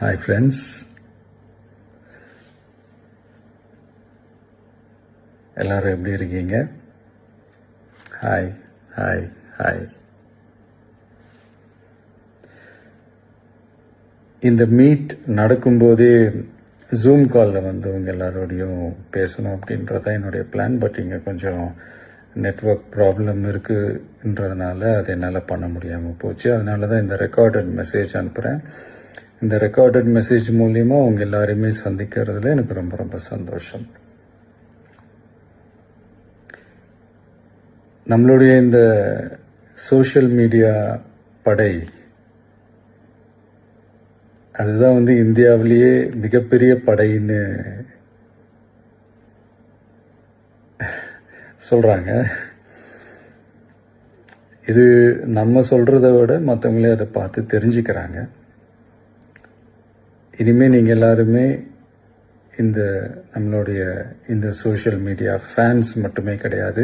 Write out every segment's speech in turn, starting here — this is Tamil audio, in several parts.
Hi friends, எல்லாரும் எப்படி இருக்கீங்க? Hi hi hi. இந்த மீட் நடக்கும்போதே ஜூம் காலில் வந்து உங்கள் எல்லாரோடையும் பேசணும் அப்படின்றதான் என்னுடைய பிளான். பட் இங்கே கொஞ்சம் நெட்வொர்க் ப்ராப்ளம் இருக்குன்றதுனால அதை என்னால் பண்ண முடியாமல் போச்சு. அதனால தான் இந்த ரெக்கார்டட் மெசேஜ் அனுப்புகிறேன். இந்த ரெக்கார்டட் மெசேஜ் மூலிமா உங்கள் எல்லாரையுமே சந்திக்கிறதுல எனக்கு ரொம்ப ரொம்ப சந்தோஷம். நம்மளுடைய இந்த சோஷியல் மீடியா படை, அதுதான் வந்து இந்தியாவிலேயே மிகப்பெரிய படைன்னு சொல்றாங்க. இது நம்ம சொல்றதை விட மற்றவங்களே அதை பார்த்து தெரிஞ்சுக்கிறாங்க. இனிமே நீங்க எல்லாருமே இந்த நம்மளுடைய இந்த சோஷியல் மீடியா ஃபேன்ஸ் மட்டுமே கிடையாது.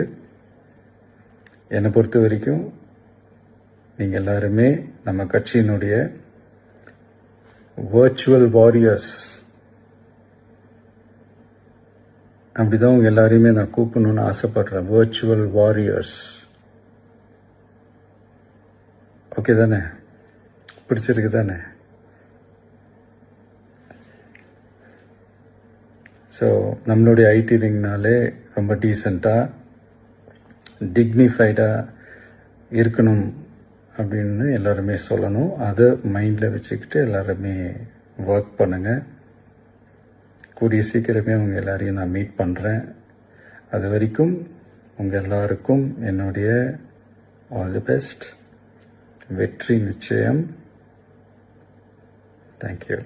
என்னை பொறுத்த வரைக்கும் நீங்க எல்லாருமே நம்ம கட்சியினுடைய வர்ச்சுவல் வாரியர்ஸ். அப்படிதான் உங்க எல்லாரையுமே நான் கூப்பிடணும்னு ஆசைப்படுறேன். Virtual warriors. ஓகே தானே? பிடிச்சிருக்கு தானே? ஸோ நம்மளுடைய ஐடி ரிங்னாலே ரொம்ப டீசெண்டாக டிக்னிஃபைடாக இருக்கணும் அப்படின்னு எல்லாருமே சொல்லணும். அதை மைண்டில் வச்சுக்கிட்டு எல்லாருமே ஒர்க் பண்ணுங்கள். கூடிய சீக்கிரமே உங்கள் எல்லாரையும் நான் மீட் பண்ணுறேன். அது வரைக்கும் உங்கள் எல்லாருக்கும் என்னுடைய ஆல் தி பெஸ்ட். வெற்றி நிச்சயம். தேங்க்யூ.